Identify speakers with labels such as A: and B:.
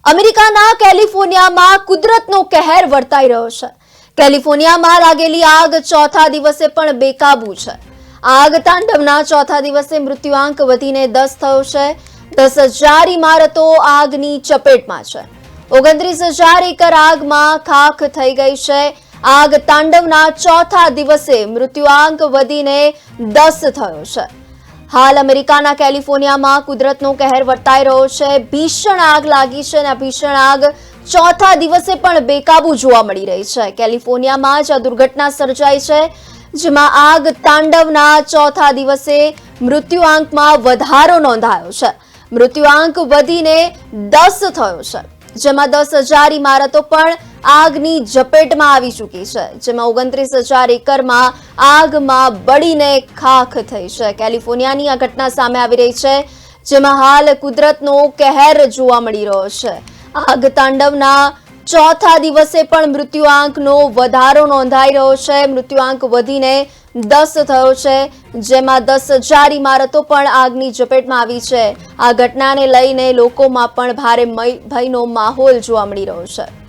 A: અમેરિકાના કેલિફોર્નિયામાં કુદરતનો કહેર વર્તાઈ રહ્યો છે। કેલિફોર્નિયામાં લાગેલી આગ ચોથા દિવસે પણ બેકાબુ છે। આગ તાંડવના ચોથા દિવસે મૃત્યુઆંક વધીને 10 થયો છે। 10,000 ઇમારતો આગની ચપેટમાં છે। 29,000 એકર આગમાં ખાખ થઈ ગઈ છે। આગ તાંડવના ચોથા દિવસે મૃત્યુઆંક વધીને 10 થયો છે। હાલ અમેરિકાના કેલિફોર્નિયામાં કુદરતનો કહેર વર્તાઈ રહ્યો છે। ભીષણ આગ લાગી છે અને ભીષણ આગ ચોથા દિવસે પણ બેકાબુ જોવા મળી રહી છે। કેલિફોર્નિયામાં જ આ દુર્ઘટના સર્જાઈ છે, જેમાં આગ તાંડવના ચોથા દિવસે મૃત્યુઆંકમાં વધારો નોંધાયો છે। મૃત્યુઆંક વધીને 10 થયો છે, જેમાં 10,000 ઇમારતો પણ આગની ઝપેટમાં આવી ચૂકી છે, જેમાં 29,000 એકરમાં આગમાં બળીને ખાખ થઈ છે। કેલિફોર્નિયાની આ ઘટના સામે આવી રહી છે, જેમાં હાલ કુદરતનો કહેર જોવા મળી રહ્યો છે। આગ તાંડવના ચોથા દિવસે પણ મૃત્યુઆંકનો વધારો નોંધાઈ રહ્યો છે। મૃત્યુઆંક વધીને 10 થયો છે, જેમાં 10,000 ઇમારતો પણ આગની ઝપેટમાં આવી છે। આ ઘટનાને લઈને લોકોમાં પણ ભારે ભયનો માહોલ જોવા મળી રહ્યો છે।